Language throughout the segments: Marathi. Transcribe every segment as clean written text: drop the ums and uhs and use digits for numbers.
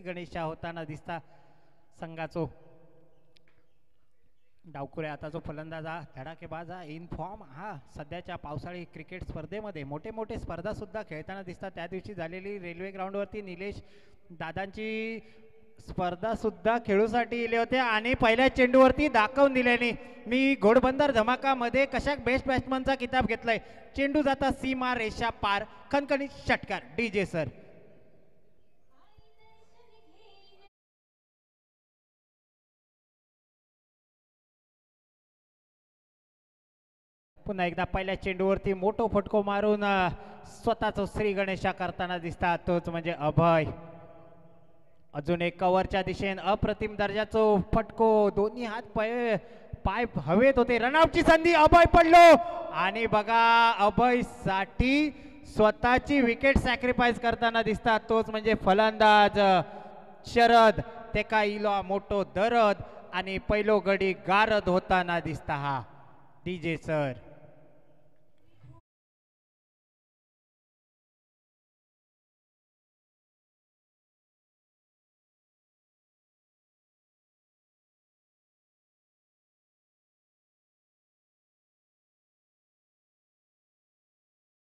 गणेशा होताना दिसता संघाचो डावकुरे. आता जो फलंदाज हा धडाकेबाज हा इन फॉर्म हा सध्याच्या पावसाळी क्रिकेट स्पर्धेमध्ये मोठे मोठे स्पर्धा सुद्धा खेळताना दिसतात. त्या दिवशी झालेली रेल्वे ग्राउंडवरती निलेश दादांची स्पर्धा सुद्धा खेळूसाठी गेले होते आणि पहिल्या चेंडूवरती दाखवून दिल्याने मी घोडबंदर धमाकामध्ये कशा बेस्ट बॅट्समनचा किताब घेतलाय. चेंडू जाता सीमा रेषा पार, खणखणीत षटकार. DJ sir. पुन्हा एकदा पहिल्या चेंडूवरती मोठो फटको मारून स्वतःच श्री गणेशा करताना दिसतात, तोच म्हणजे अभय. अजून एक कव्हरच्या दिशेने अप्रतिम दर्जाचो फटको, दोन्ही हात पाय हवेत होते. रनआउटची संधी, अभय पडलो आणि बघा अभय साठी स्वतःची विकेट सॅक्रिफाईस करताना दिसतात, तोच म्हणजे फलंदाज शरद. ते का इलो मोठो दरद आणि पहिलो गडी गारद होताना दिसता. हा डीजे सर.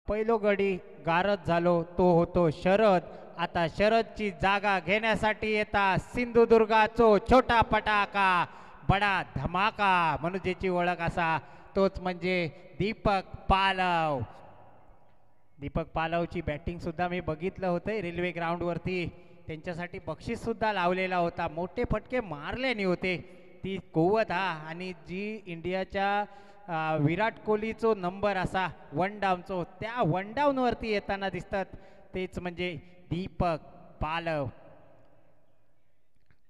पहिलो गडी गारद झालो तो होतो शरद. आता शरदची जागा घेण्यासाठी येतात सिंधुदुर्गाचो छोटा पटाका बडा धमाका म्हणून ज्याची ओळख असा, तोच म्हणजे दीपक पालव. दीपक पालवची बॅटिंग सुद्धा मी बघितलं होतं रेल्वे ग्राउंडवरती. त्यांच्यासाठी बक्षीस सुद्धा लावलेला होता. मोठे फटके मारल्याने होते. ती कुवत हा आणि जी इंडियाच्या विराट कोहलीचो नंबर असा वन डाऊनचो, त्या वन डाऊनवरती येताना दिसतात, तेच म्हणजे दीपक पालव.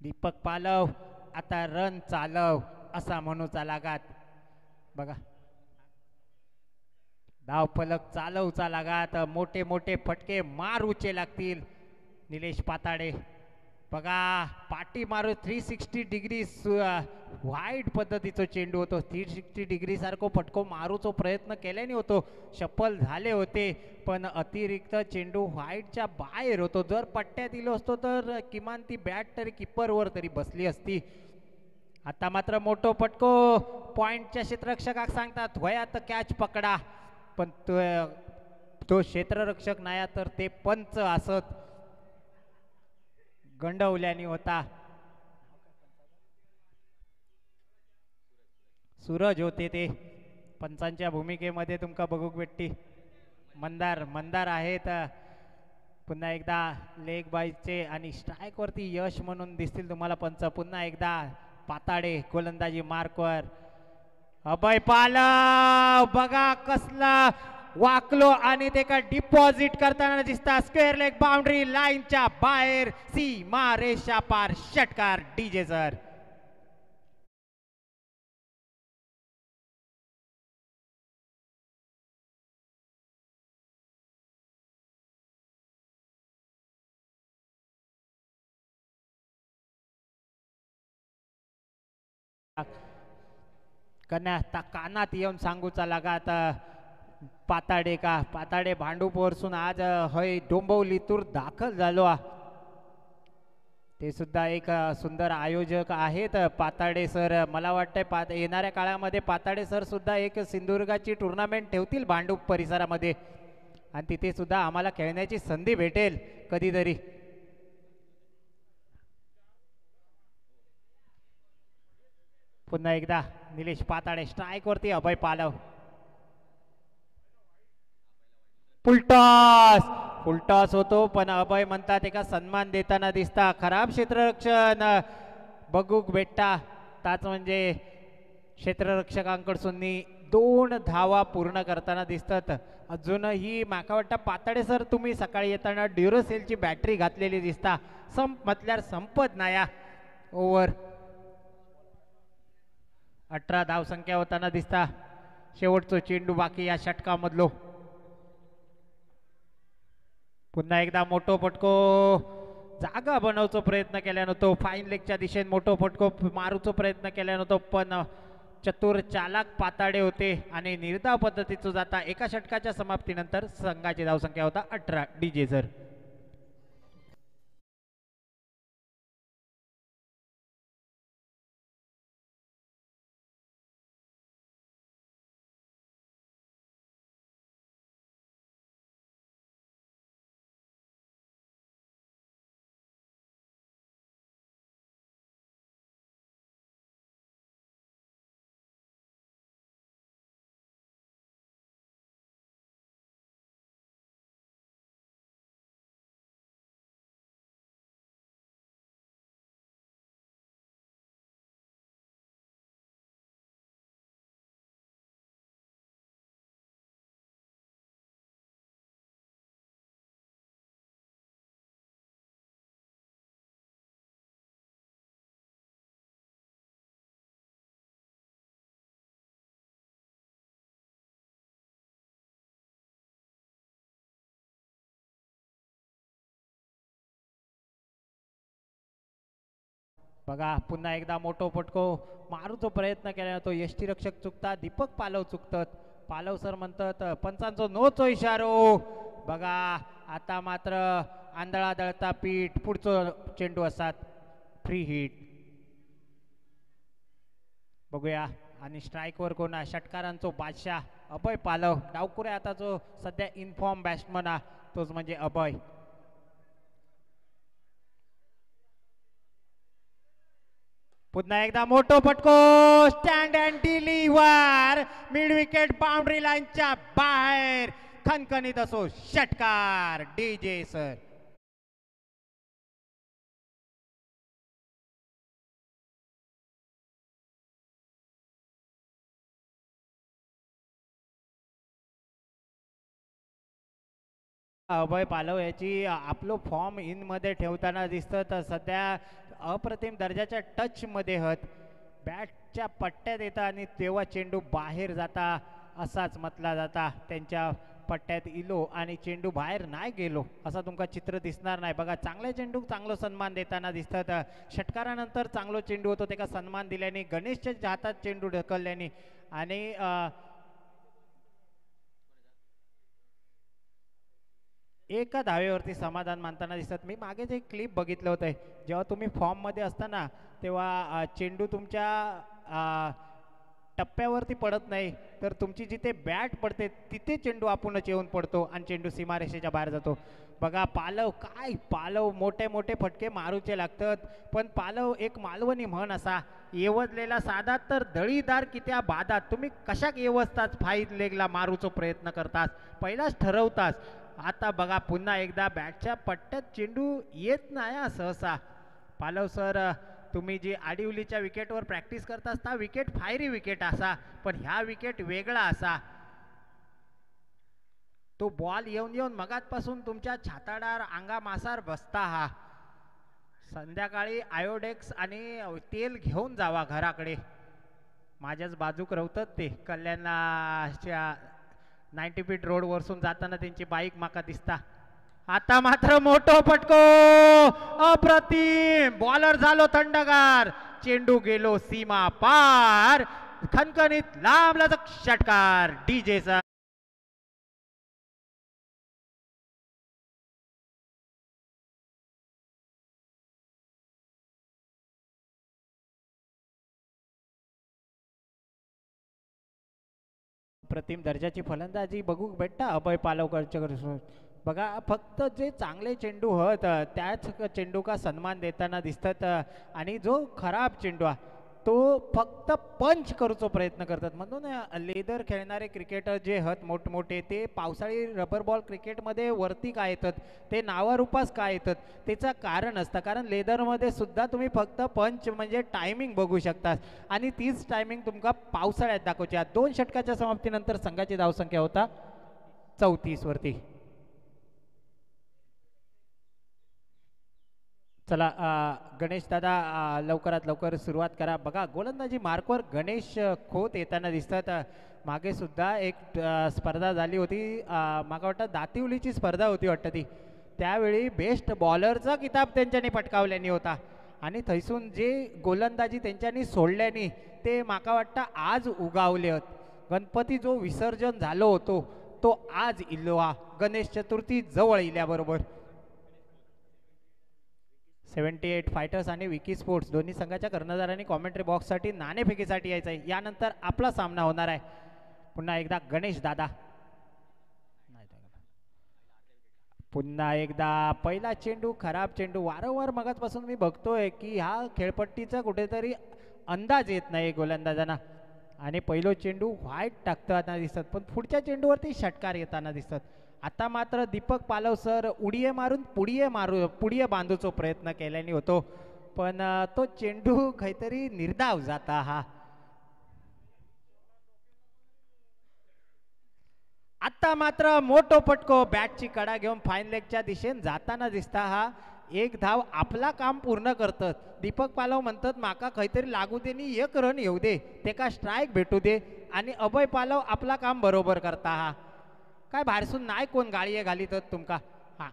दीपक पालव आता रन चालव असा म्हणूचा लागात. बघा धाव फलक चालवचा लागात. मोठे मोठे फटके मारूचे लागतील. निलेश पाताडे बघा पाठी मारू 360 डिग्री वाईट पद्धतीचा चेंडू होतो. 360 डिग्री सारखो फटको मारूचो प्रयत्न केल्याने होतो, सफल झाले होते, पण अतिरिक्त चेंडू व्हाईटच्या बाहेर होतो. जर पट्ट्यात दिलो असतो तर किमान ती बॅट तरी किपरवर तरी बसली असती. आता मात्र मोठो फटको. पॉइंटच्या क्षेत्ररक्षकाक सांगतात वयात कॅच पकडा, पण तो क्षेत्ररक्षक नाही तर ते पंच असत गंडवल्याने होता. सूरज होते ते पंचांच्या भूमिकेमध्ये तुमका बघूक भेटती. मंदार आहेत. पुन्हा एकदा लेग बाईचे आणि स्ट्राईक वरती यश म्हणून दिसतील तुम्हाला पंच. पुन्हा एकदा पाताडे गोलंदाजी मार्कवर. अभय पालव बघा कसला वाकलो आणि ते का डिपॉझिट करताना दिसतात. स्क्वेअर लेग बाउंड्री लाईनच्या बाहेर, सीमा रेषा पार, षटकार. DJ sir. कन्या कानात येऊन सांगूचा लागात पाताडे का पाताडे भांडू पोरसून आज हय डोंबवलीतूर दाखल झालो. ते सुद्धा एक सुंदर आयोजक आहेत पाताडे सर. मला वाटतंय येणाऱ्या काळामध्ये पाताडे सर सुद्धा एक सिंधुदुर्गाची टुर्नामेंट ठेवतील भांडूप परिसरामध्ये आणि तिथे सुद्धा आम्हाला खेळण्याची संधी भेटेल कधीतरी. पुन्हा एकदा निलेश पाताडे स्ट्राईक वरती. अभय पालव फुलटॉस होतो, पण अभय म्हणतात एका सन्मान देताना दिसता. खराब क्षेत्ररक्षण बघूक भेटता, ताच म्हणजे क्षेत्ररक्षकांकडसून 2 धावा पूर्ण करताना दिसतात. अजूनही माका वाटतं पाताडे सर तुम्ही सकाळी येताना ड्युरोसेलची बॅटरी घातलेली दिसता. संप म्हटल्यावर संपत नाया. ओव्हर 18 धावसंख्या होताना दिसता. शेवटचो चेंडू बाकी या षटकामधलो. पुन्हा एकदा मोठो फटको. जागा बनवचा प्रयत्न केल्यानं तो फाईन लेगच्या दिशेने मोठो फटको मारूचा प्रयत्न केल्यानं तो, पण चतुर चालाक पाताडे होते आणि निर्धाव पद्धतीचं जाता एका षटकाच्या समाप्तीनंतर संघाची धावसंख्या होता 18. DJ sir. बघा पुन्हा एकदा मोठो पटको मारूचो प्रयत्न केला तो यष्टीरक्षक चुकतात दीपक पालव चुकतात. पालव सर म्हणतात पंचांचो नोचो इशारो. बघा आता मात्र आंधळा दळता पीठ पुढचो चेंडू असतात फ्री हिट. बघूया आणि स्ट्राईकवर कोणा षटकारांचो बादशाह अभय पालव. डावकुरे आता जो सध्या इनफॉर्म बॅट्समन हा तोच म्हणजे अभय. पुन्हा एकदा मोठो पटको stand and deliver mid wicket boundary लाईनच्या बाहेर खणखणीत असो षटकार डीजे सर. अभय पालव याची आपलं फॉर्म इन मध्ये ठेवताना दिसतं तर सध्या अप्रतिम दर्जाच्या टच मध्ये हत बॅटच्या पट्ट्यात येता आणि तेव्हा चेंडू बाहेर जाता असाच म्हटला जाता. त्यांच्या पट्ट्यात इलो आणि चेंडू बाहेर नाही गेलो असा तुमका चित्र दिसणार नाही. बघा चांगल्या चेंडू चांगलं सन्मान देताना दिसतात. षटकारानंतर चांगलो चेंडू होतो त्याला सन्मान दिल्याने गणेशच्या हातात चेंडू ढकलल्याने आणि एका धावेवरती समाधान मानताना दिसत. मी मागेच एक क्लिप बघितलं होतं जेव्हा तुम्ही फॉर्ममध्ये असताना तेव्हा चेंडू तुमच्या टप्प्यावरती पडत नाही तर तुमची जिथे बॅट पडते तिथे चेंडू आपणच येऊन पडतो आणि चेंडू सीमारेषेच्या बाहेर जातो. बघा पालव काय पालव मोठे मोठे फटके मारूचे लागतात पण पालव एक मालवणी म्हण असा येवजलेला साधा तर दळीदार कित्या बादात. तुम्ही कशाक येवजताच फाईट लेगला मारूचो प्रयत्न करतात पहिलाच ठरवताच. आता बघा पुन्हा एकदा बॅटच्या पट्ट्यात चेंडू येत नाही सहसा. पालव सर तुम्ही जी आडिवलीच्या विकेटवर प्रॅक्टिस करता ता विकेट फायरी विकेट असा पण ह्या विकेट वेगळा असा. तो बॉल येऊन येऊन मगातपासून तुमच्या छाताडार अंगा मासार बसता हा. संध्याकाळी आयोडेक्स आणि तेल घेऊन जावा घराकडे. माझ्याच बाजूक रवतात ते कल्याणच्या 90 फीट रोड वरसून जाताना त्यांची बाईक माका दिसता. आता मात्र मोठो फटको अप्रतिम बॉलर झालो थंडगार चेंडू गेलो सीमा पार खणखणीत लांब लचक षटकार डीजेचा. प्रतिम दर्जाची फलंदाजी बघू भेटता अभय पालवकरच्या. बघा फक्त जे चांगले चेंडू हत त्याच चेंडू का सन्मान देताना दिसतात आणि जो खराब चेंडू तो फक्त पंच करूचो प्रयत्न करतात. म्हणून लेदर खेळणारे क्रिकेटर जे हत मोठमोठे ते पावसाळी रबर बॉल क्रिकेटमध्ये वरती काय येतात ते नावारूपास काय येतात त्याचं कारण असतं. कारण लेदरमध्ये सुद्धा तुम्ही फक्त पंच म्हणजे टायमिंग बघू शकता आणि तीच टायमिंग तुमका पावसाळ्यात दाखवची. 2 षटकाच्या समाप्तीनंतर संघाची धावसंख्या होता 34 वरती. चला गणेश दादा लवकरात लवकर सुरुवात करा. बघा गोलंदाजी मार्कवर गणेश खोत येताना दिसतात. मागे सुद्धा एक स्पर्धा झाली होती मागा वाटतं दातिवलीची स्पर्धा होती वाटतं ती त्यावेळी बेस्ट बॉलरचा किताब त्यांच्यानी पटकावल्यानी होता आणि थैसून जे गोलंदाजी त्यांच्यानी सोडल्यानी ते माका वाटतं आज उगावले होत. गणपती जो विसर्जन झालो होतो तो आज इल्लो हा गणेश चतुर्थी जवळ इल्याबरोबर. 78 फायटर्स आणि विकी स्पोर्ट्स दोन्ही संघाच्या कर्णधारांनी कॉमेंट्री बॉक्ससाठी नाणेफेकीसाठी यायचं आहे. यानंतर आपला सामना होणार आहे. पुन्हा एकदा गणेश दादा पुन्हा एकदा पहिला चेंडू खराब चेंडू. वारंवार मगाचपासून मी बघतोय की ह्या खेळपट्टीचा कुठेतरी अंदाज येत नाही गोलंदाजांना आणि पहिलो चेंडू व्हाईट टाकताना दिसतात पण पुढच्या चेंडूवरती षटकार येताना दिसतात. आता मात्र दीपक पालव सर उडीये मारून पुढीये बांधूचो प्रयत्न केल्याने होतो पण तो चेंडू काहीतरी निर्धाव जाता हा. आता मात्र मोठो पटको बॅटची कडा घेऊन फाईन लेगच्या दिशेने जाताना दिसता हा. एक धाव आपला काम पूर्ण करतात. दीपक पालव म्हणतात माका काहीतरी लागू दे नी 1 रन येऊ दे तेका स्ट्राईक भेटू दे आणि अभय पालव आपला काम बरोबर करता हा. काय बाहेरसून नाही कोण गाळी घालीत तुमका हा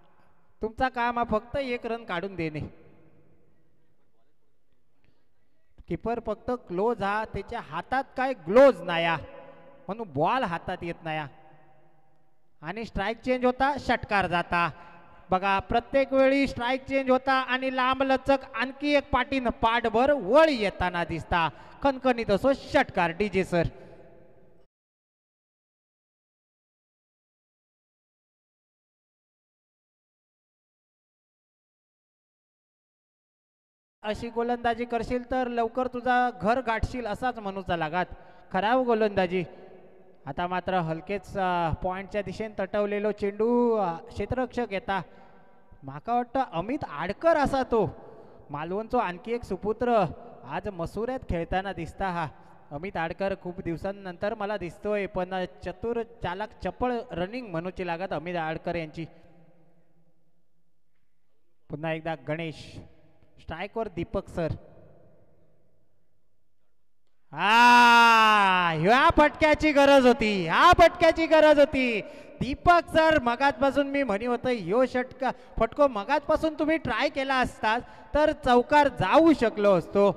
तुमचा काम हा फक्त 1 रन काढून देणे. किपर फक्त क्लोज हा त्याच्या हातात काय ग्लोज नाया म्हणून बॉल हातात येत नाया आणि स्ट्राईक चेंज होता षटकार जाता बघा प्रत्येक वेळी स्ट्राईक चेंज होता आणि लांब लचक आणखी एक पाठीनं पाठभर वळ येताना दिसता खणखणीत असो षटकार डीजे सर अशी गोलंदाजी करशील तर लवकर तुझा घर गाठशील असाच म्हणूचा लागात खराब गोलंदाजी आता मात्र हलकेच पॉइंटच्या दिशेने तटवलेलो चेंडू क्षेत्ररक्षक येता माका वाटतं अमित आडकर असा तो मालवणचो आणखी एक सुपुत्र आज मसुऱ्यात खेळताना दिसता हा अमित आडकर खूप दिवसांनंतर मला दिसतोय पण चतुर चालक चपळ रनिंग म्हणूची लागत अमित आडकर यांची पुन्हा एकदा गणेश स्ट्राईकवर दीपक सर ह्या फटक्याची गरज होती ह्या फटक्याची गरज होती दीपक सर मगाचपासून मी म्हणी होतं ह्यो षटका फटको मगाचपासून तुम्ही ट्राय केला असतात तर चौकार जाऊ शकलो असतो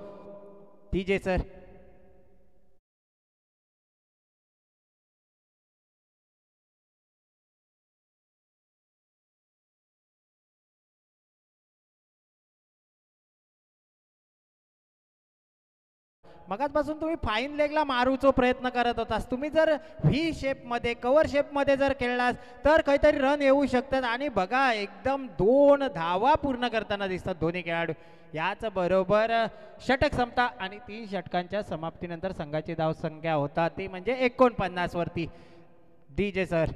डीजे सर मगाचपासून तुम्ही फाईन लेगला मारूचो प्रयत्न करत होतास तुम्ही जर व्ही शेपमध्ये कव्हर शेपमध्ये जर खेळलास तर काहीतरी रन येऊ शकतात आणि बघा एकदम 2 धावा पूर्ण करताना दिसतात दोन्ही खेळाडू याच बरोबर षटक संपता आणि 3 षटकांच्या समाप्तीनंतर संघाची धावसंख्या होता ती म्हणजे 49 वरती डीजे सर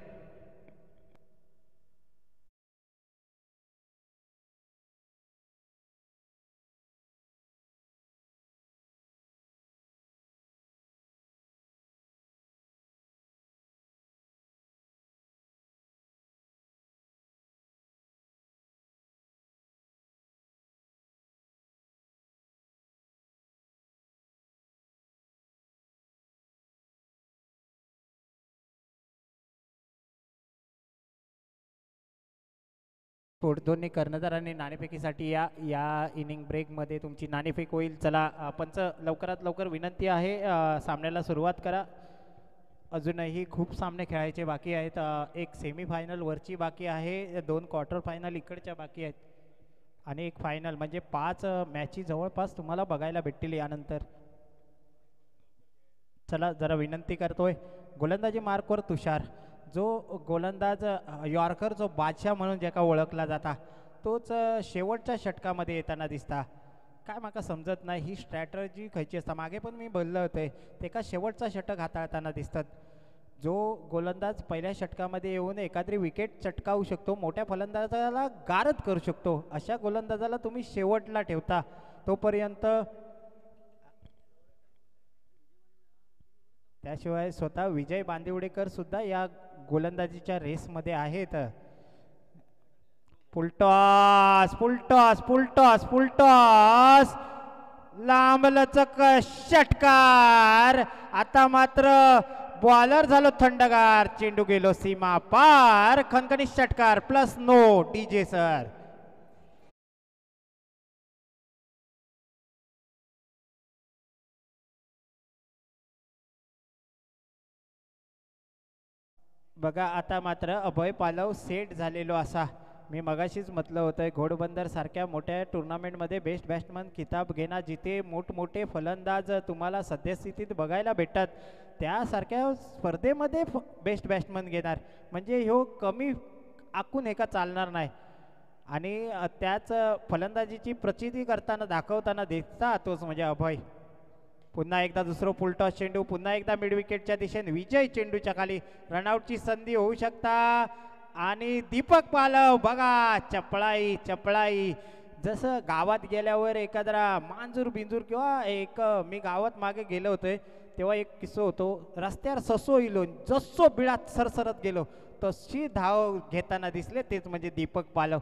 दोन्ही कर्णधार आणि नाणेफेकीसाठी या या इनिंग ब्रेकमध्ये तुमची नाणेफेक होईल चला पंच लवकरात लवकर विनंती आहे सामन्याला सुरुवात करा अजूनही खूप सामने खेळायचे बाकी आहेत एक सेमीफायनल वरची बाकी आहे 2 क्वार्टर फायनल इकडच्या बाकी आहेत आणि एक फायनल म्हणजे 5 मॅची जवळपास तुम्हाला बघायला भेटतील यानंतर चला जरा विनंती करतोय गोलंदाजी मार्कवर तुषार जो गोलंदाज यॉर्कर जो बादशाह म्हणून ज्याका ओळखला जाता तोच शेवटच्या षटकामध्ये येताना दिसता काय माका समजत नाही ही स्ट्रॅटर्जी खयची असता मागे पण मी बोललं होते ते का शेवटचा षटक हाताळताना दिसतात जो गोलंदाज पहिल्या षटकामध्ये येऊन एखादी विकेट चटकावू शकतो मोठ्या फलंदाजाला गारद करू शकतो अशा गोलंदाजाला तुम्ही शेवटला ठेवता तोपर्यंत त्याशिवाय स्वतः विजय बांदिवडेकर सुद्धा या गोलंदाजीच्या रेसमध्ये आहेत फुलटॉस फुलटॉस फुलटॉस फुलटॉस लांब लचक षटकार आता मात्र बॉलर झालो थंडगार चेंडू गेलो सीमा पार खणखणीत षटकार प्लस नो डीजे सर बघा आता मात्र अभय पालव सेट झालेलो असा मी मगाशीच म्हटलं होतं घोडबंदर सारख्या मोठ्या टुर्नामेंटमध्ये बेस्ट बॅट्समन किताब घेणार जिथे मोठमोठे फलंदाज तुम्हाला सद्यस्थितीत बघायला भेटतात त्यासारख्या स्पर्धेमध्ये बेस्ट बॅट्समन घेणार म्हणजे ह्यो कमी आखून एका चालणार नाही आणि त्याच फलंदाजीची प्रचिती करताना दाखवताना दिसता तोच म्हणजे अभय पुन्हा एकदा दुसरं फुलटॉस चेंडू पुन्हा एकदा मिड विकेटच्या दिशेने विजय चेंडूच्या खाली रनआउटची संधी होऊ शकता आणि दीपक पालव बघा चपळाई चपळाई जसं गावात गेल्यावर एखादा मांजूर बिंजूर किंवा एक मी गावात मागे गेलो होते तेव्हा एक किस्सा होतो रस्त्यावर ससो इलो जसो बिळात सरसरत गेलो तशी धाव घेताना दिसले तेच म्हणजे दीपक पालव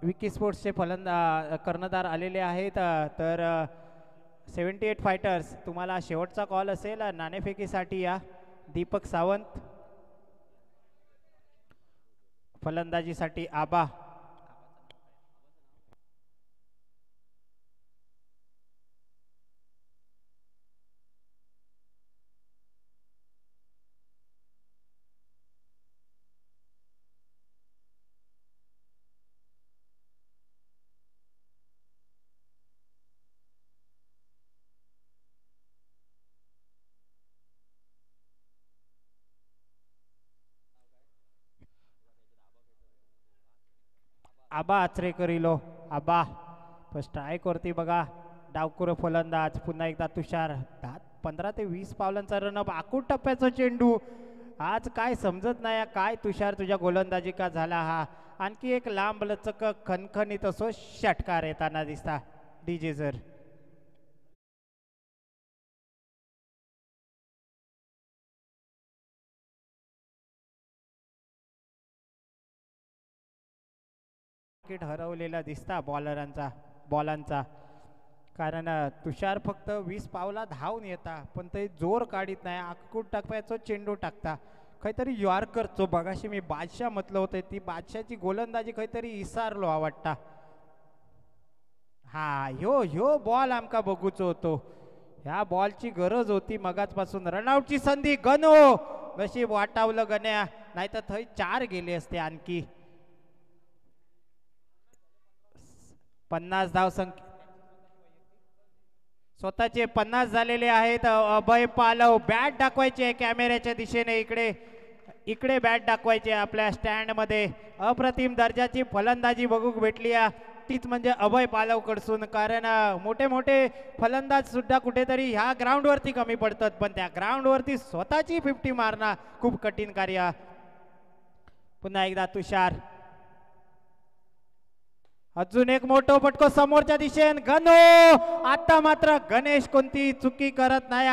विकी स्पोर्ट्सचे कर्णधार आलेले आहेत तर 78 फायटर्स तुम्हाला शेवटचा कॉल असेल नाणेफेकीसाठी या. दीपक सावंत, फलंदाजीसाठी आबा. आबा आचरेकर इलो. आबा स्ट्राईक वरती बघा. डावकुर फलंदाज पुन्हा एकदा तुषार. 15 ते 20 पावलांचा रनअप. आखूड टप्प्याचा चेंडू. आज काय समजत नाही काय तुषार तुझ्या गोलंदाजी का झाला हा. आणखी एक लांब लचक खणखणीत असो षटकार येताना दिसता डीजे सर. विकेट हरवलेला दिसता बॉलांचा. कारण तुषार फक्त 20 पावला धावून येता पण ते जोर काढीत नाही. आखूड टप्प्याचा चेंडू टाकता. काहीतरी यॉर्करचो बघाशी मी बादशाह म्हटलं होतं ती बादशाहची गोलंदाजी काहीतरी इसारलो आवडता. हा ह्यो ह्यो बॉल आमका बघूचो होतो. ह्या बॉलची गरज होती मगाचपासून. रनआउटची संधी गनो. नशीब वाटावलं गण्या नाहीतर थंय 4 गेले असते आणखी. 50 धाव संख्या स्वतःचे 50 झालेले आहेत. अभय पालव बॅट दाखवायची आहे कॅमेऱ्याच्या दिशेने. इकडे इकडे बॅट दाखवायची आपल्या स्टँड मध्ये. अप्रतिम दर्जाची फलंदाजी बघू भेटली तीच म्हणजे अभय पालव कडसून. कारण मोठे मोठे फलंदाज सुद्धा कुठेतरी ह्या ग्राउंड वरती कमी पडतात पण त्या ग्राउंड वरती स्वतःची 50 मारणं खूप कठीण कार्य. पुन्हा एकदा तुषार. अजून एक मोठं पटको समोरच्या दिशेन गनो. आता मात्र गणेश कोणती चुकी करत नाही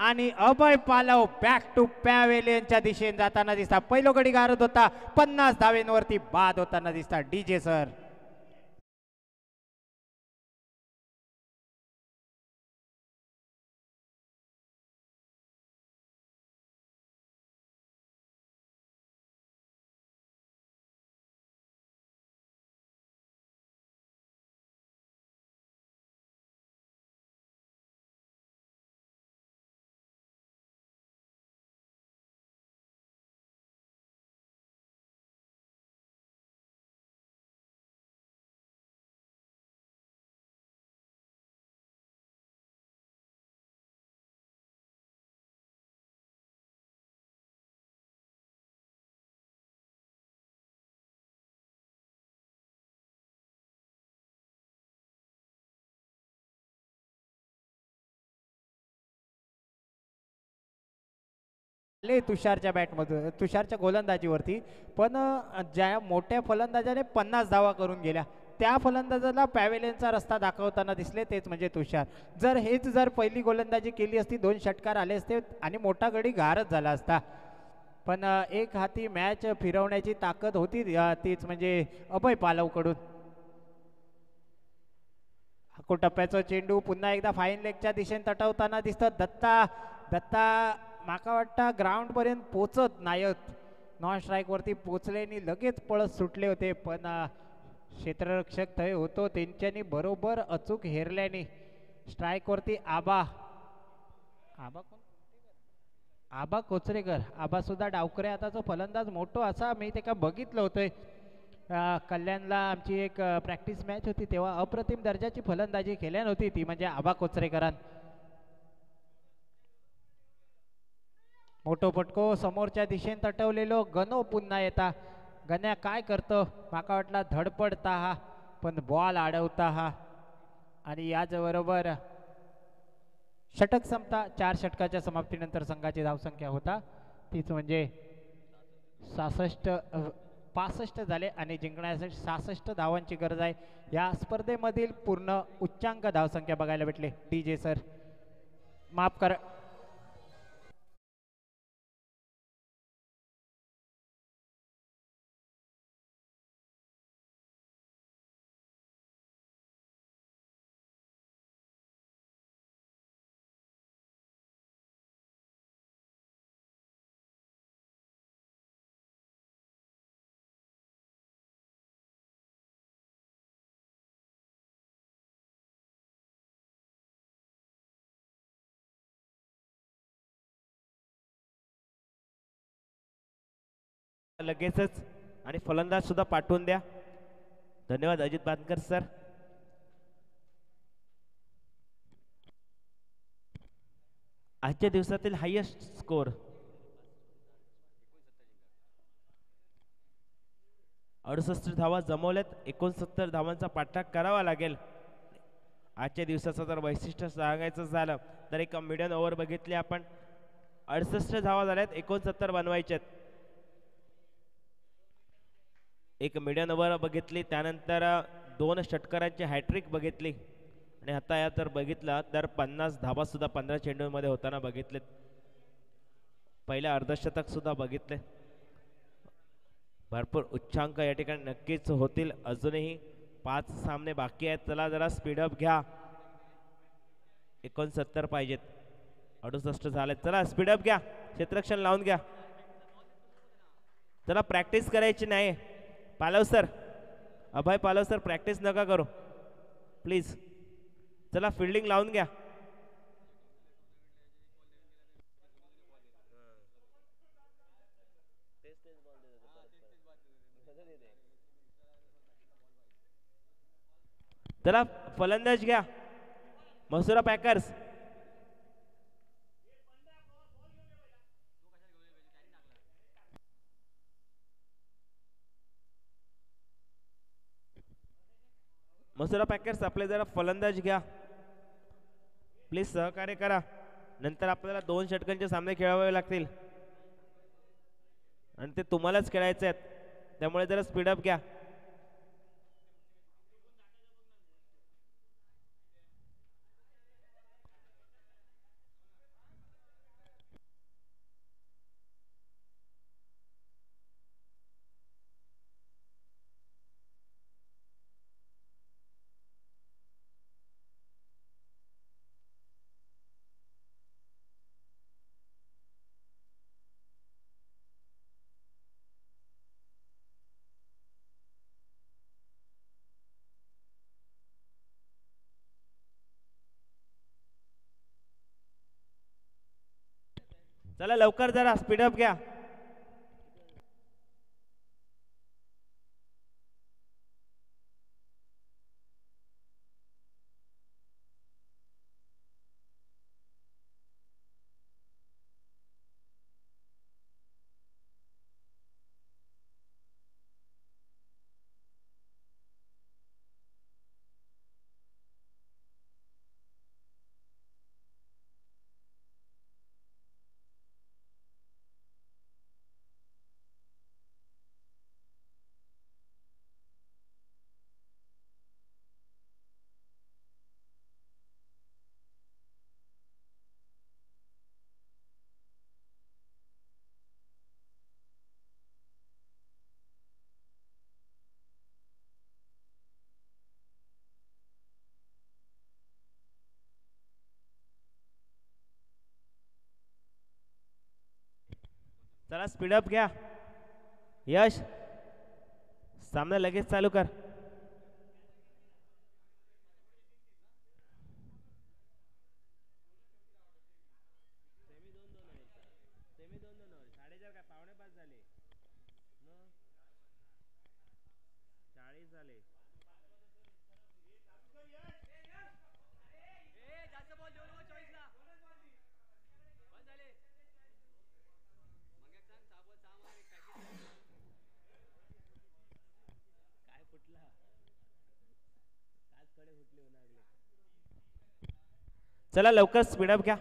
आणि अभय पालव बॅक टू पॅवेलियनच्या दिशेने जाताना दिसता. पहिलो गडी गारत होता. 50 धावेंवरती बाद होताना दिसता डीजे सर. तुषारच्या बॅटमधून तुषारच्या गोलंदाजीवरती पण ज्या मोठ्या फलंदाजाने 50 धावा करून गेल्या त्या फलंदाजाला पॅवेलियनचा रस्ता दाखवताना दिसले तेच म्हणजे तुषार. जर पहिली गोलंदाजी केली असती 2 षटकार आले असते आणि मोठा गडी गारच झाला असता. पण एक हाती मॅच फिरवण्याची ताकद होती तीच म्हणजे अभय पालव कडून. हाकू टप्प्याचा चेंडू पुन्हा एकदा फाईन लेगच्या दिशेने तटवताना दिसतं. दत्ता माका वाटतं ग्राउंड पर्यंत पोचत नाहीत. नॉन स्ट्राईक वरती पोचले आणि लगेच पळत सुटले होते पण क्षेत्ररक्षक थय होतो त्यांच्यानी बरोबर अचूक हेरल्याने स्ट्राईक वरती आबा कोचरेकर. आबा सुद्धा डावकरे आताचा फलंदाज मोठो असा मी ते का बघितलं होतंय. कल्याणला आमची एक प्रॅक्टिस मॅच होती तेव्हा अप्रतिम दर्जाची फलंदाजी केल्या नव्हती ती म्हणजे आबा कोचरेकरां. मोठो पटको समोरच्या दिशेने तटवलेलो गनो पुन्हा येता. गण्या काय करतो माका वाटला धडपडता हा पण बॉल अडवता हा आणि याचबरोबर षटक संपता. 4 षटकाच्या समाप्तीनंतर संघाची धावसंख्या होता तीच म्हणजे 65 झाले आणि जिंकण्यासाठी 66 धावांची गरज आहे. या स्पर्धेमधील पूर्ण उच्चांक धावसंख्या बघायला भेटले डीजे सर. माफ करा. लगेचच आणि फलंदाज सुद्धा पाठवून द्या. धन्यवाद अजित बांदकर सर. आजच्या दिवसातील हायेस्ट स्कोर 68 धावा जमवल्यात. 69 धावांचा पाठलाग करावा लागेल. आजच्या दिवसाचं जर वैशिष्ट्य सांगायचं झालं तर एक मिडियम ओव्हर बघितली आपण. 68 धावा झाल्यात, 69 बनवायच्यात. एक मिडियम ओव्हर बघितली, त्यानंतर 2 षटकारांची हॅट्रिक बघितली आणि आता या तर बघितलं तर 50 धावा सुद्धा 15 चेंडूंमध्ये होताना बघितलेत. पहिल्या अर्धशतक सुद्धा बघितले. भरपूर उच्चांक या ठिकाणी नक्कीच होतील. अजूनही 5 सामने बाकी आहेत. चला जरा स्पीडअप घ्या. 69 पाहिजेत, 68 झालेत. चला स्पीडअप घ्या, क्षेत्ररक्षण लावून घ्या. चला प्रॅक्टिस करायची नाही. पालव सर, अभय पालव सर, प्रॅक्टिस नका करू प्लीज. चला फिल्डिंग लावून घ्या. चला फलंदाज घ्या मसुरा पॅकर्स. मसुरा पॅकर्स आपले जरा फलंदाज घ्या प्लीज, सहकार्य करा. नंतर आपल्याला 2 षटकांचे सामने खेळावे लागतील आणि ते तुम्हालाच खेळायचे आहेत. त्यामुळे जरा स्पीडअप घ्या. चला लवकर जरा स्पीडअप घ्या. चला स्पीडअप घ्या. यश, सामना लगेच चालू कर. चला लवकर स्पीडअप घ्या.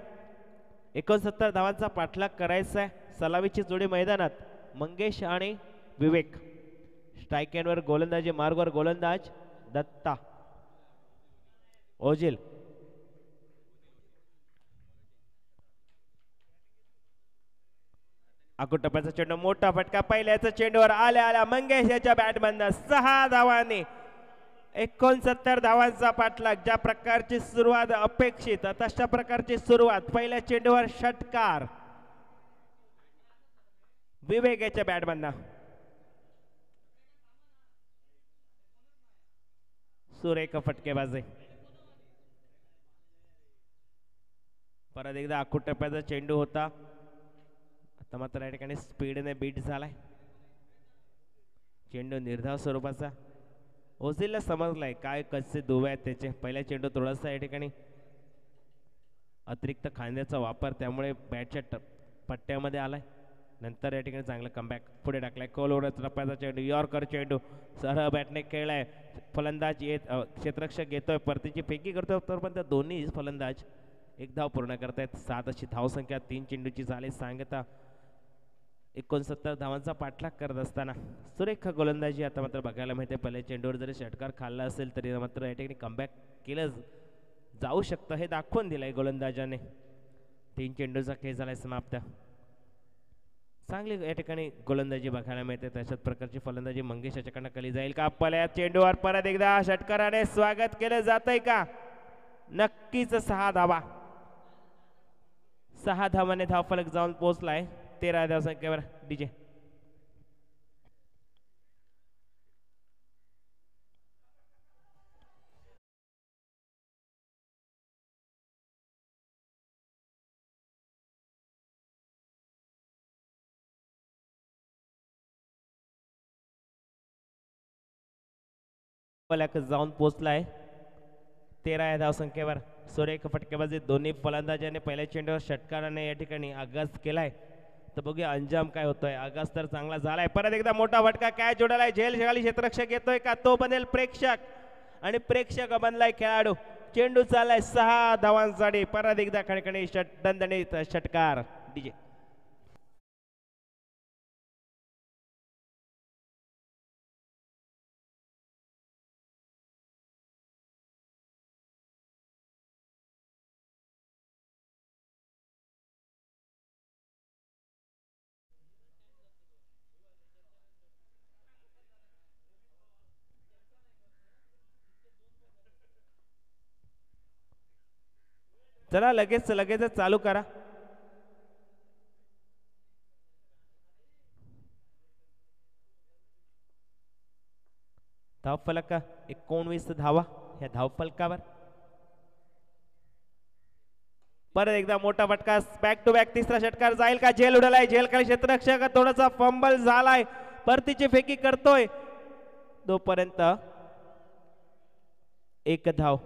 69 धावांचा पाठलाग करायचा आहे. सलामीची जोडी मैदानात मंगेश आणि विवेक. स्ट्राईक एंडवर गोलंदाजी मार्गवर गोलंदाज दत्ता ओजिल. टप्प्याचा चेंडू, मोठा फटका. पहिल्याचा चेंडूवर आल्या आल्या मंगेश याच्या बॅटमधनं 6 धावांनी 69 धावांचा पाठलाग. ज्या प्रकारची सुरुवात अपेक्षित तशा प्रकारची सुरुवात. पहिल्या चेंडूवर षटकार विवेक याच्या बॅटमधनं. सुरेख फटकेबाजी. परत एकदा टप्प्याचा चेंडू होता. आता मात्र या ठिकाणी स्पीडने बीट झालाय. चेंडू निर्धाव स्वरूपाचा. ओझीलला समजलाय काय कसे दुवे आहेत त्याचे. पहिला चेंडू थोडासा या ठिकाणी अतिरिक्त खांद्याचा वापर, त्यामुळे बॅटच्या पट्ट्यामध्ये आलाय. नंतर या ठिकाणी चांगलं कमबॅक पुढे टाकलाय. कोलवर रप्प्याचा चेंडू, यॉर्कर चेंडू सरळ बॅटने खेळलाय. फलंदाज येत क्षेत्ररक्षक येतोय, परतीची फेकी करतोय, तर पण त्या दोन्ही फलंदाज एक धाव पूर्ण करतायत. 7 अशी धावसंख्या 3 चेंडूची झाली. सांगता 69 धावांचा पाठलाग करत असताना सुरेख गोलंदाजी आता मात्र बघायला मिळते. पहिल्या चेंडूवर जरी षटकार खाल्ला असेल तरी मात्र या ठिकाणी कमबॅक केलं जाऊ शकतं हे दाखवून दिलंय गोलंदाजाने. 3 चेंडूचा खेळ झालाय समाप्त. चांगली या ठिकाणी गोलंदाजी बघायला मिळते. तशाच प्रकारची फलंदाजी मंगेश याच्याकडनं केली जाईल का? पहिल्या चेंडूवर परत एकदा षटकाराने स्वागत केलं जातंय का? नक्कीच 6 धावा. 6 धावाने धावफलक जाऊन पोहोचलाय. 13 धावसंख्येवर डीजे. फलक जाऊन पोहोचलाय 13 या धावसंख्येवर. सुरेख फटकेबाजी दोन्ही फलंदाजाने पहिल्या चेंडूवर षटकाराने या ठिकाणी आगास केलाय. तर बघूया अंजाम काय होतोय. आगास तर चांगला झालाय. परत एकदा मोठा फटका कॅच उडालाय. झेल खाली क्षेत्ररक्षक येतोय का? तो बनेल प्रेक्षक आणि प्रेक्षक बनलाय खेळाडू. चेंडू चाललाय 6 धावांसाठी. परत एकदा खणखणी दणदणीत षटकार डीजे. चला लगेच चालू करा. धावफलक 19 धावा ह्या धावफलकावर. परत एकदा मोठा फटका. बॅक टू बॅक तिसरा षटकार जाईल का? झेल उडालाय. झेल खाली क्षेत्ररक्षक थोडासा फंबल झालाय. परतीची फेकी करतोय तोपर्यंत 1 धाव.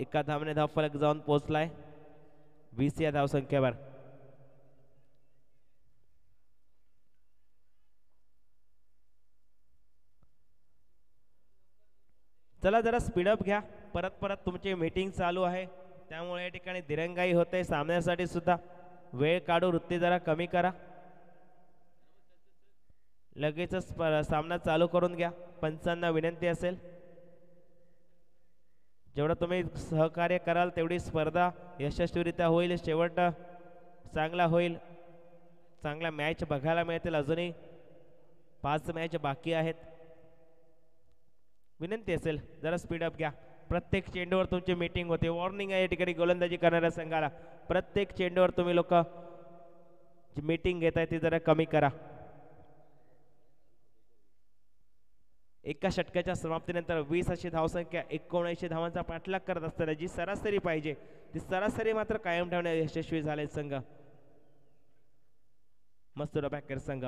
1 धावने धावफलक जाऊन पोहोचलाय 20 या धावसंख्येवर. चला जरा स्पीडअप घ्या. परत तुमची मीटिंग चालू आहे, त्यामुळे या ठिकाणी दिरंगाई होते. सामन्यासाठी सुद्धा वेळ काढू, वृत्ती जरा कमी करा. लगेचच सामना चालू करून घ्या. पंचांना विनंती असेल जेवढं तुम्ही सहकार्य कराल तेवढी स्पर्धा यशस्वीरित्या होईल. शेवट चांगला होईल. चांगला मॅच बघायला मिळतील. अजूनही 5 मॅच बाकी आहेत. विनंती असेल जरा स्पीडअप घ्या. प्रत्येक चेंडूवर तुमची मीटिंग होते. वॉर्निंग आहे या ठिकाणी गोलंदाजी करणाऱ्या संघाला. प्रत्येक चेंडूवर तुम्ही लोक मीटिंग घेताय ती जरा कमी करा. एका षटकाच्या समाप्तीनंतर 20 अशी धावसंख्या 79 धावांचा पाठलाग करत असताना जी सरासरी पाहिजे ती सरासरी मात्र कायम ठेवण्यात यशस्वी झाले संघ मस्तुरा पॅकर संघ.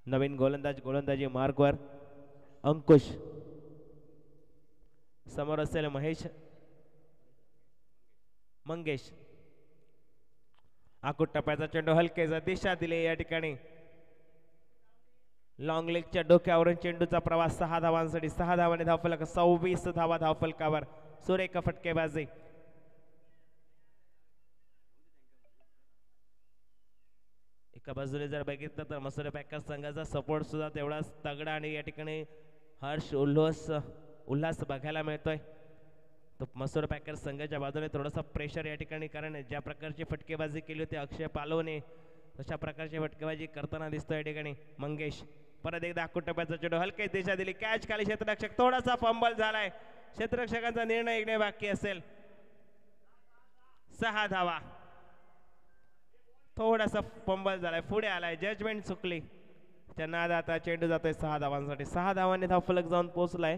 नवीन गोलंदाजी मार्गवर अंकुश, समोर असेल महेश, मंगेश. आकुट टप्प्याचा चेंडू हलकेचा दिशा दिली या ठिकाणी. लॉंग लेगच्या डोक्यावरून चेंडूचा प्रवास 6 धावांसाठी. 6 धावाने धावफलक 26 धावा धावफलकावर. सुरेख फटकेबाजी. एका बाजूने जर बघितलं तर मसुरा पॅकर संघाचा सपोर्ट सुद्धा तेवढाच तगडा आणि या ठिकाणी हर्ष उल्हास बघायला मिळतोय. तो मसुरा पॅकर संघाच्या बाजूने थोडासा प्रेशर या ठिकाणी, कारण ज्या प्रकारची फटकेबाजी केली होती अक्षय पालवने तशा प्रकारची फटकेबाजी करताना दिसतोय या ठिकाणी मंगेश. परत एकदा आकुटप्याचा चेंडू हलके दिशा दिली. कॅच खाली क्षेत्ररक्षक, थोडासा फंबल झालाय. क्षेत्ररक्षकांचा निर्णय येणे बाकी असेल. 6 धावा. थोडासा फंबल झालाय, पुढे आलाय, जजमेंट चुकली. त्यांना आता चेंडू जातोय 6 धावांसाठी. 6 धावांनी धावफलक जाऊन पोहोचलाय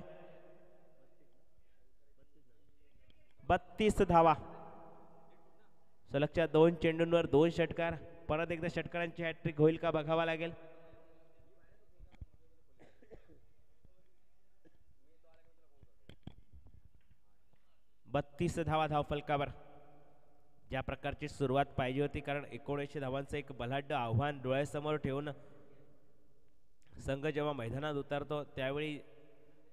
32 धावा. सलगच्या 2 चेंडूंवर 2 षटकार. परत एकदा षटकारांची हॅट्रिक होईल का बघावा लागेल. 32 धावा धावफलकावर. ज्या प्रकारची सुरुवात पाहिजे होती, कारण 19 धावांचं एक बलाढ्य आव्हान डोळ्यासमोर ठेवून संघ जेव्हा मैदानात उतरतो त्यावेळी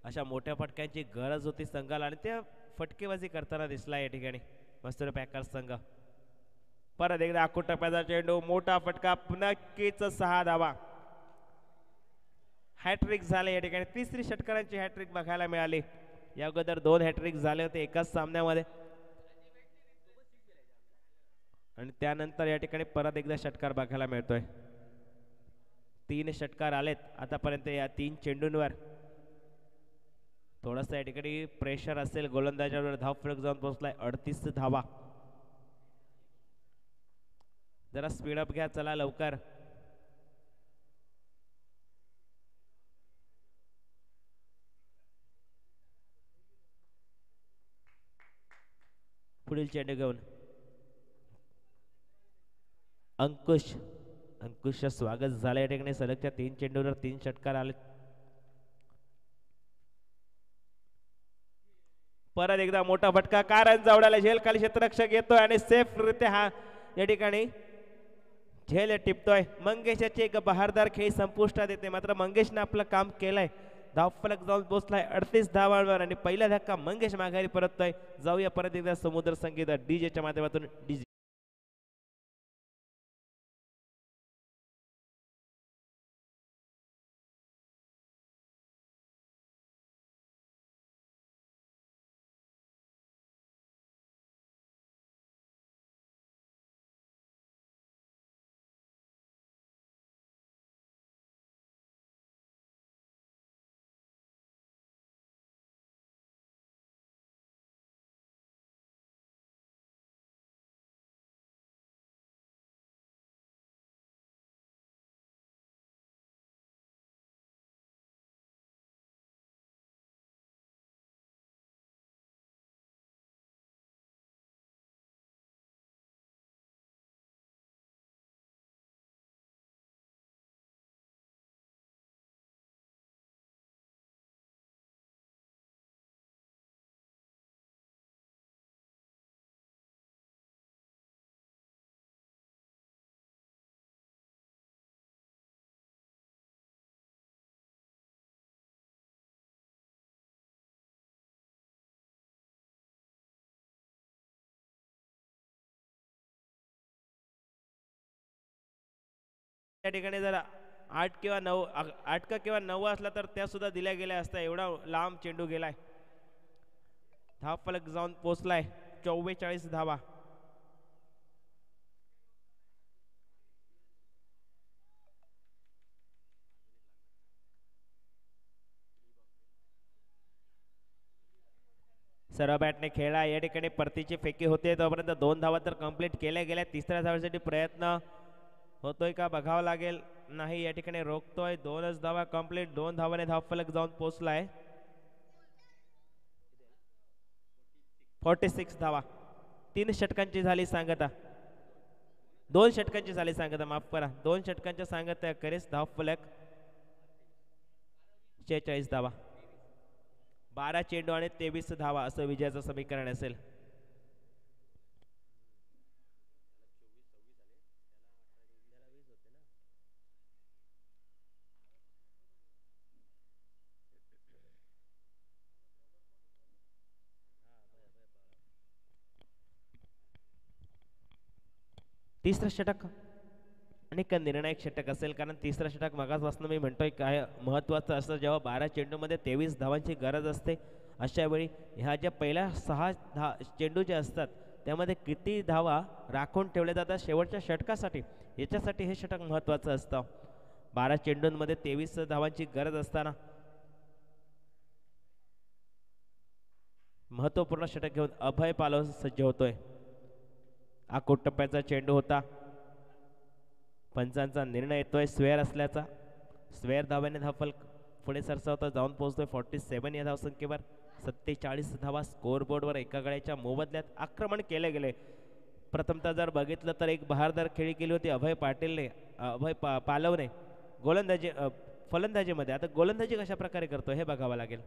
अशा मोठ्या फटक्यांची गरज होती संघाला, आणि त्या फटकेबाजी करताना दिसला या ठिकाणी मस्तुरी पॅकर्स संघ. परत एकदा आखूट टप्प्याचा चेंडू, मोठा फटका, नक्कीच 6 धावा. हॅट्रिक झाले या ठिकाणी. तिसरी षटकारांची हॅट्रिक बघायला मिळाली. या अगोदर 2 हॅट्रिक झाले होते एकाच सामन्यामध्ये, आणि त्यानंतर या ठिकाणी परत एकदा षटकार बघायला मिळतोय. 3 षटकार आलेत आतापर्यंत या 3 चेंडूंवर. थोडासा या ठिकाणी प्रेशर असेल गोलंदाजांवर. धावफलक जाऊन पोहोचलाय 38 धावा. जरा स्पीडअप घ्या, चला लवकर. पुढील चेंडू घेऊन अंकुशचं स्वागत झालं या ठिकाणी. सलगच्या 3 चेंडूवर 3 षटकार आले. परत एकदा मोठा फटका, कारण जावडाला झेल खाली क्षेत्ररक्षक येतोय आणि सेफ रित्या हा या ठिकाणी झेल टिपतोय. मंगेशची एक बहारदार खेळी संपुष्टात येते, मात्र मंगेशने आपलं काम केलंय. धावफलक जाऊन पोहोचलाय 38 धावांवर, आणि पहिला धक्का मंगेश माघारी परततोय. जाऊया परत एकदा समुद्र संगीत डीजेच्या माध्यमातून. डीजे या ठिकाणी जर 8 किंवा 9 असला तर त्या सुद्धा दिल्या गेल्या असता. एवढा लांब चेंडू गेलाय. धावफलक जाऊन पोहोचलाय 44 धावा. सर्व बॅटने खेळला. या ठिकाणी परतीची फेकी होते, तोपर्यंत 2 धावा तर कंप्लीट केल्या गेल्या. तिसऱ्या धावेसाठी प्रयत्न होतोय का बघावं लागेल. नाही, या ठिकाणी रोखतोय. 2च धावा कंप्लीट. 2 धावाने धावफलक जाऊन पोहोचलाय 46 धावा. 3 षटकांची झाली सांगता. 2 षटकांची झाली सांगता, माफ करा. 2 षटकांच्या सांगता करेस. धावफलक 46 धावा. 12 चेंडू आणि 23 धावा असं विजयाचं समीकरण असेल. तिसरं षटक आणि निर्णायक षटक असेल, कारण तिसरं षटक मगाचपासून मी म्हणतोय काय महत्त्वाचं असतं. जेव्हा 12 चेंडूमध्ये 23 धावांची गरज असते, अशा वेळी ह्या ज्या पहिल्या 6 चेंडू जे असतात त्यामध्ये किती धावा राखून ठेवल्या जातात शेवटच्या षटकासाठी, याच्यासाठी हे षटक महत्त्वाचं असतं. 12 चेंडूंमध्ये 23 धावांची गरज असताना महत्त्वपूर्ण षटक घेऊन अभय पालव सज्ज होतोय. आखूट टप्प्याचा चेंडू होता. पंचांचा निर्णय येतोय स्वेअर असल्याचा. स्वेअर धाव्याने धावफलक पुढे सरसावता जाऊन पोहोचतोय 47 या धावसंख्येवर. 47 धावा स्कोअरबोर्डवर एका गड्याच्या मोबदल्यात आक्रमण केले गेले. प्रथमतः जर बघितलं तर एक बहारदार खेळी केली होती अभय पाटीलने, पालवने गोलंदाजी फलंदाजीमध्ये. आता गोलंदाजी कशा प्रकारे करतो हे बघावं लागेल.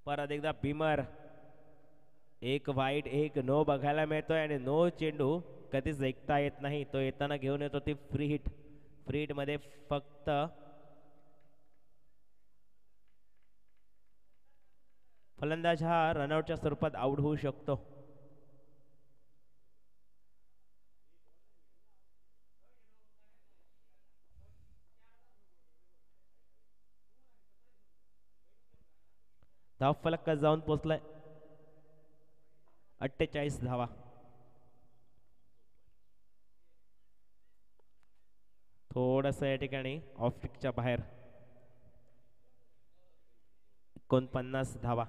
परत एकदा भीमर एक वाईट एक नो बघायला मिळतोय आणि नो चेंडू कधीच ऐकता येत नाही. तो येताना घेऊन येतो ती फ्री हिट. फ्री हिट मध्ये फक्त फलंदाज हा रनआउटच्या स्वरूपात आउट होऊ शकतो. धाव फलकात जाऊन पोचलाय 48 धावा. थोडस या ठिकाणी ऑफ स्टिकच्या बाहेर 49 धावा.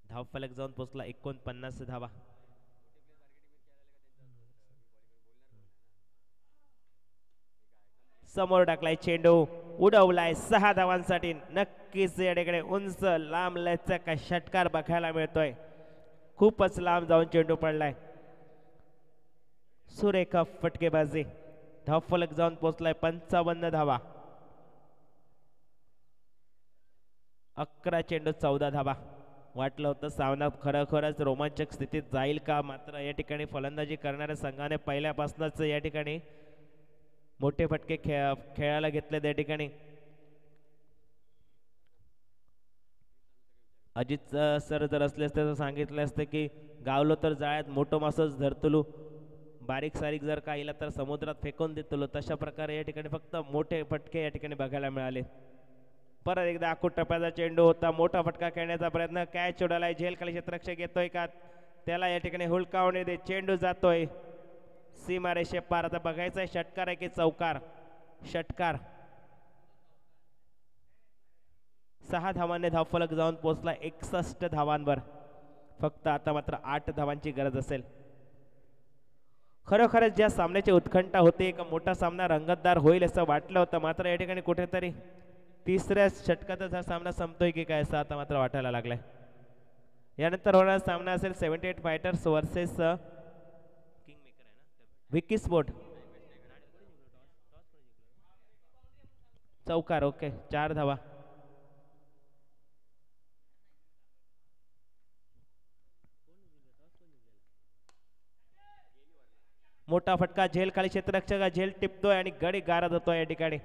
धाव फलक जाऊन पोचला 49 धावा. समोर टाकलाय चेंडू उडवलाय 6 धावांसाठी. नक्कीच या ठिकाणी उंच लांब लचक षटकार बघायला मिळतोय. खूपच लांब जाऊन चेंडू पडलाय. सुरेखा फटकेबाजी. धाव फलक जाऊन पोचलाय 55 धावा. 11 चेंडू 14 धावा. वाटलं होतं सामना खरोखरच रोमांचक स्थितीत जाईल का, मात्र या ठिकाणी फलंदाजी करणाऱ्या संघाने पहिल्यापासूनच या ठिकाणी मोठे फटके खेळायला घेतले. त्या ठिकाणी अजित सर जर असले असते तर सांगितले असते की गावलो तर जाळ्यात मोठं मासच धरतलो, बारीक सारीक जर का आला तर समुद्रात फेकून देतलो. तशा प्रकारे या ठिकाणी फक्त मोठे फटके या ठिकाणी बघायला मिळाले. परत एकदा आखूट टप्प्याचा चेंडू होता. मोठा फटका खेळण्याचा प्रयत्न. कॅच उडालाय. झेल खाली क्षेत्ररक्षक येतोय का त्याला या ठिकाणी हुलकावणे दे. चेंडू जातोय सीमारेषे पार. आता बघायचंय षटकार आहे की चौकार. षटकार. 6 धावांनी धावफलक जाऊन पोहोचला 61 धावांवर. फक्त आता मात्र 8 धावांची गरज असेल. खरोखरच ज्या सामन्याची उत्कंठा होती, एक मोठा सामना रंगतदार होईल असं वाटलं होतं, मात्र या ठिकाणी कुठेतरी तिसऱ्या षटकातच हा सामना संपतोय की काय असं आता मात्र वाटायला लागलाय. यानंतर होणारा सामना असेल 78 फायटर्स वर्सेस विकी स्पोर्ट. चौकार. ओके 4 धावा. मोठा फटका. झेल खाली क्षेत्ररक्षक झेल टिपतोय आणि गडी गारद होतोय. या ठिकाणी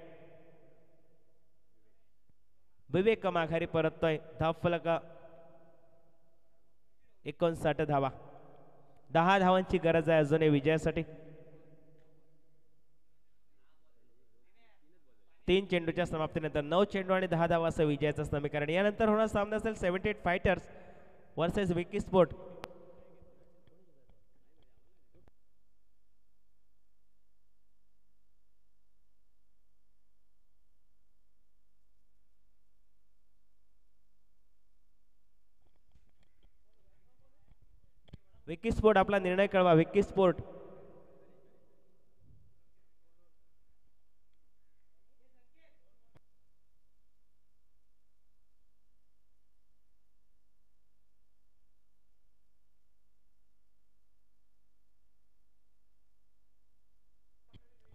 विवेक माघारी परततोय. धाव फलक 59 धावा. 10 धावांची गरज आहे अजूनही विजयासाठी. 3 चेंडूच्या समाप्तीनंतर 9 चेंडू आणि 10 धावा असं विजयाचं समीकरण. यानंतर होणार सामना असेल 78 fighters versus Vicky sport. Vicky sport आपला निर्णय कळवा. विकी स्पोर्ट.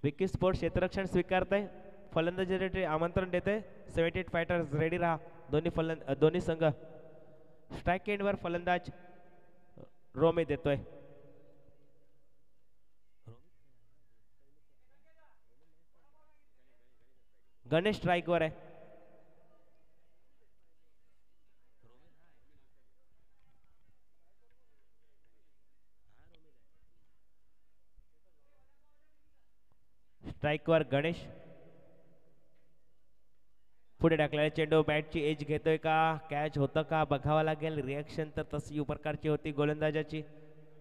विकी स्पोर्ट क्षेत्ररक्षण स्वीकारतंय. फलंदाजीसाठी आमंत्रण देते. 78 फायटर्स रेडी राहा. दोन्ही संघ. स्ट्राईक एंडवर फलंदाज रोमे देतोय. गणेश स्ट्राईकवर आहे. स्ट्राईकवर गणेश. पुढे टाकलेला चेंडू बॅटची एज घेतोय का, कॅच होतं का बघावं लागेल. रिॲक्शन तर तशी प्रकारची होती गोलंदाजाची,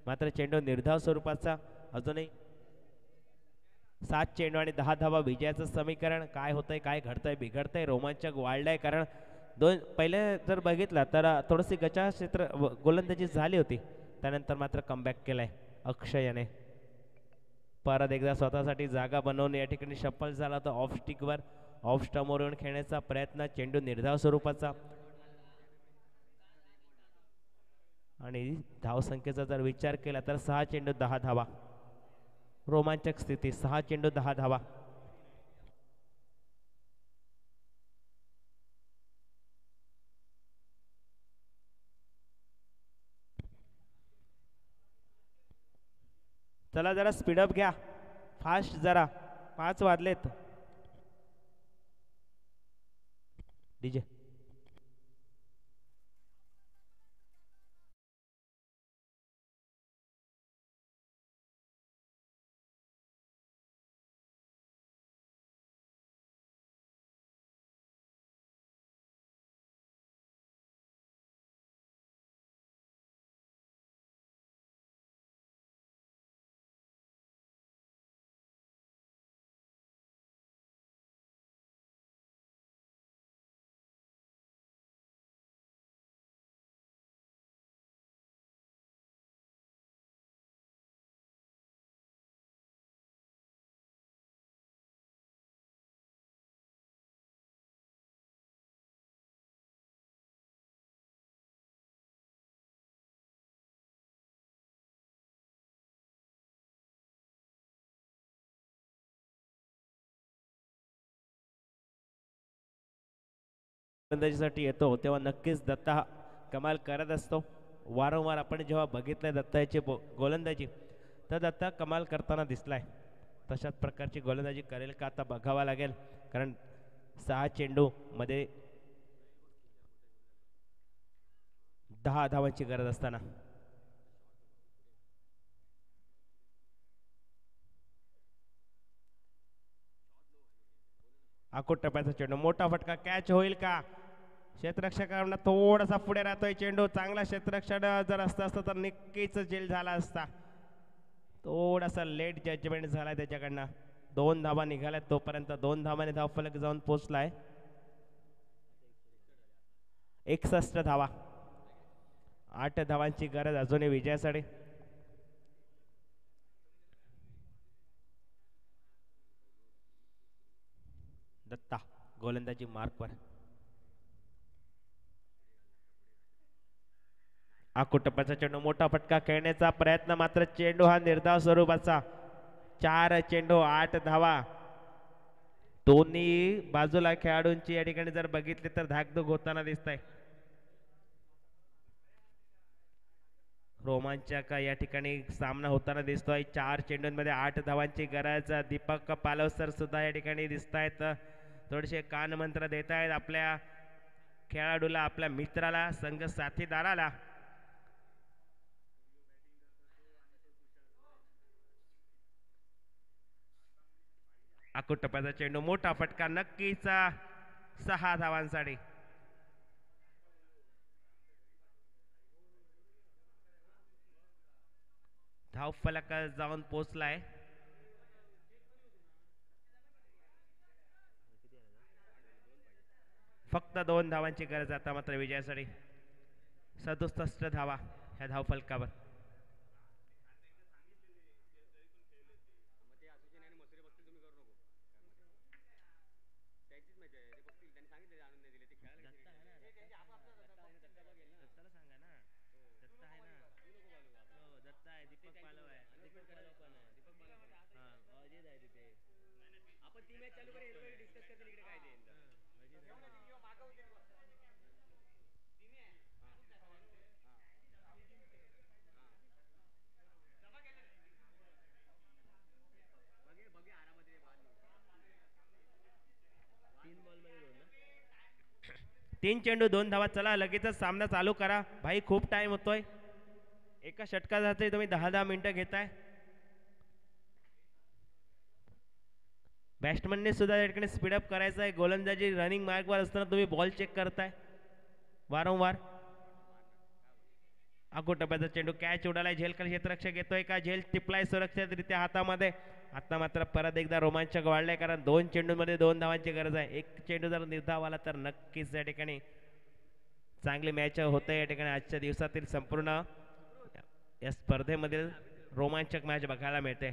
मात्र चेंडू निर्धाव स्वरूपाचा. अजूनही 7 चेंडू आणि 10 धावा विजयाचं समीकरण. काय होतंय, काय घडतंय, बिघडतंय, रोमांचक वाढलंय. कारण पहिले जर बघितलं तर थोडीशी गचा क्षेत्र गोलंदाजी झाली होती, त्यानंतर मात्र कमबॅक केलाय अक्षयने. परत एकदा स्वतःसाठी जागा बनवून या ठिकाणी शफल झाला तर ऑफ स्टिकवर ऑफ स्टंपवर येऊन खेळण्याचा प्रयत्न. चेंडू निर्धाव स्वरूपाचा. आणि धावसंख्येचा जर विचार केला तर 6 चेंडू 10 धावा. रोमांचक स्थिती 6 चेंडू 10 धावा. चला जरा स्पीडअप घ्या, फास्ट जरा, 5 वाजलेत. डीजे गोलंदाजीसाठी येतो तेव्हा नक्कीच दत्ता कमाल करत असतो. वारंवार आपण जेव्हा बघितलंय दत्ताची गोलंदाजी, तर दत्ता कमाल करताना दिसलाय. तशाच प्रकारची गोलंदाजी करेल का आता बघावा लागेल, कारण 6 चेंडू मध्ये 10 धावांची गरज असताना आखूट टप्प्याचा चेंडू, मोठा फटका, कॅच होईल का? क्षेत्ररक्षकांना थोडासा पुढे राहतोय चेंडू. चांगला क्षेत्ररक्षण जर असतं तर नक्कीच जेल झाला असता. थोडासा लेट जजमेंट झालाय त्याच्याकडनं. 2 धावा निघाल्यात, तोपर्यंत 2 धावाने धावफलक जाऊन पोहोचलाय. 61 धावा, 8 धावांची गरज अजूनही विजयासाठी. दत्ता गोलंदाजी मार्कवर. आकुटप्पाचा चेंडू, मोठा फटका, खेळण्याचा प्रयत्न, मात्र चेंडू हा निर्धाव स्वरूपाचा. 4 चेंडू 8 धावा. दोन्ही बाजूला खेळाडूंची या ठिकाणी जर बघितली तर धाकधूक होताना दिसत आहे. रोमांचक या ठिकाणी सामना होताना दिसतोय. 4 चेंडूंमध्ये 8 धावांची गरज. दीपक पालवसर सुद्धा या ठिकाणी दिसत आहेत, थोडेसे कान मंत्र देत आहेत आपल्या खेळाडूला, आपल्या मित्राला, संघ साथीदाराला. आकुट टप्प्याचा चेंडू, मोठा फटका, नक्कीच 6 धावांसाठी. धाव फलक जाऊन पोहोचलाय. फक्त 2 धावांची गरज आता मात्र विजयासाठी. 67 धावा ह्या धाव फलकावर. तीन चेंडू 2 धावा. चला लगेचच सामना चालू करा भाई, खूप टाइम होतोय. एका षटकासाठी तुम्ही 10-10 मिनिटं घेताय. बॅट्समनने सुद्धा या ठिकाणी स्पीडअप करायचं आहे. गोलंदाजी रनिंग मार्कवर असताना तुम्ही बॉल चेक करताय वारंवार. आखूट टप्प्याचा चेंडू, कॅच उडालाय. झेलकर क्षेत्ररक्षक येतोय का? झेल टिपलाय सुरक्षितरित्या हातामध्ये. आता मात्र परत एकदा रोमांचक वाढलाय, कारण 2 चेंडूंमध्ये 2 धावांची गरज आहे. एक चेंडू जर निर्धाव आला तर नक्कीच या ठिकाणी चांगली मॅच होते. या ठिकाणी आजच्या दिवसातील संपूर्ण या स्पर्धेमधील रोमांचक मॅच बघायला मिळते.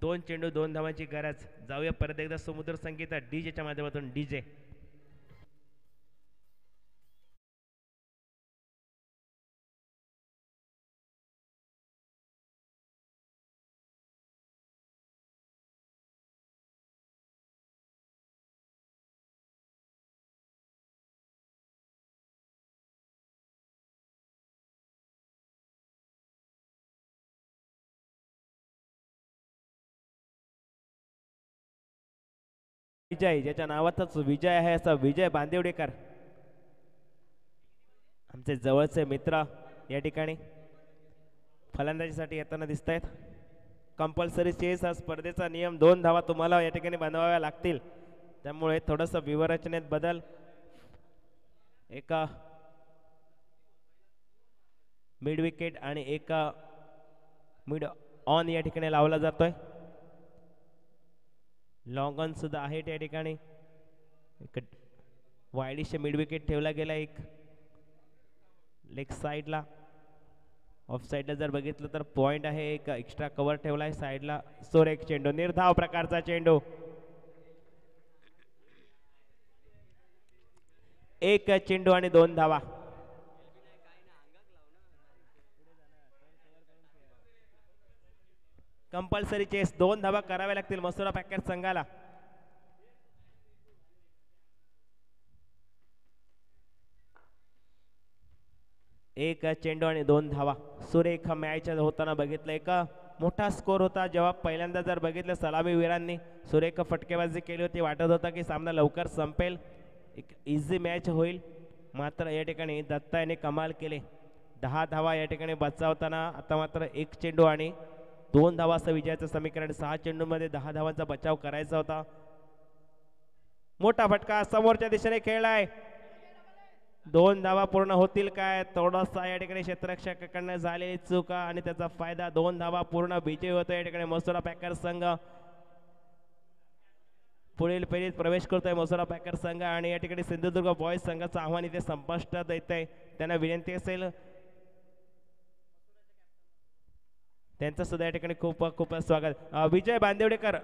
2 चेंडू 2 धावांची गरज. जाऊया परत एकदा समुद्र संगीत डीजेच्या माध्यमातून. डीजे विजय, ज्याच्या नावातच विजय आहे, असा विजय बांदिवडेकर आमचे जवळचे मित्र या ठिकाणी फलंदाजीसाठी येताना दिसत आहेत. कंपल्सरी चेस हा स्पर्धेचा नियम, 2 धावा तुम्हाला या ठिकाणी बनवाव्या लागतील, त्यामुळे थोडंसं व्यूहरचनेत बदल. एका मिड विकेट आणि एका मिड ऑन या ठिकाणी लावला जातोय. लॉंग ऑन सुद्धा आहे त्या ठिकाणी. एक वायडीशे मिड विकेट ठेवला गेला, एक लेग साईडला. ऑफ साईडला जर बघितलं तर पॉइंट आहे, एक एक्स्ट्रा कव्हर ठेवला आहे साईडला. सोरेक चेंडू, निर्धाव प्रकारचा चेंडू. एक चेंडू आणि 2 धावा. कंपल्सरी चेस, 2 धावा कराव्या लागतील मसुरा पॅकेट संघाला. एक चेंडू आणि 2 धावा. सुरेख मॅच होताना बघितलं, एक मोठा स्कोर होता. जेव्हा पहिल्यांदा जर बघितलं सलामीवीरांनी सुरेख फटकेबाजी केली होती, वाटत होता की सामना लवकर संपेल, एक इझी मॅच होईल. मात्र या ठिकाणी दत्ता याने कमाल केले. 10 धावा या ठिकाणी बचावताना आता मात्र 1 चेंडू आणि 2 धावा असं विजयाचं समीकरण. 6 चेंडूमध्ये 10 धावांचा बचाव करायचा होता. मोठा फटका समोरच्या दिशेने खेळलाय. 2 धावा पूर्ण होतील काय? थोडासा या ठिकाणी क्षेत्ररक्षकाकडनं झालेली चुका आणि त्याचा फायदा. 2 धावा पूर्ण विजय होतो या ठिकाणी मसुरा पॅकर संघ. पुढील फेरीत प्रवेश करतोय मसुरा पॅकर संघ आणि या ठिकाणी सिंधुदुर्ग बॉयज संघाचं आव्हान इथे संपुष्टात येत आहे. त्यांना विनंती असेल, त्यांचं सुद्धा या ठिकाणी खूप खूप स्वागत. विजय बांदिवडेकर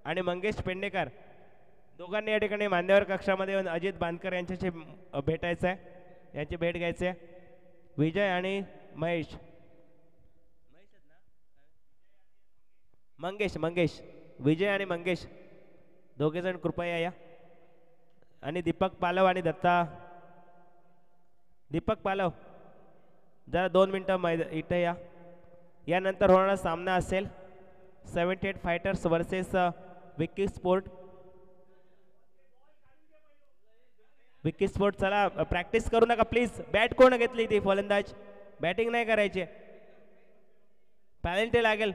आणि मंगेश पेडणेकर दोघांनी या ठिकाणी मान्यवर कक्षामध्ये येऊन अजित बांदकर यांच्याशी भेटायचं आहे, यांची भेट घ्यायची आहे. विजय आणि महेश, मंगेश, विजय आणि मंगेश दोघे जण कृपया या. आणि दीपक पालव आणि दत्ता. दीपक पालव जरा 2 मिनिटं इथे या. यानंतर होणारा सामना असेल 78 fighters versus Vicky sport. Vicky sport, चला प्रॅक्टिस करू नका प्लीज. बॅट कोण घेतली ती फलंदाज? बॅटिंग नाही करायची, पॅनल्टी लागेल.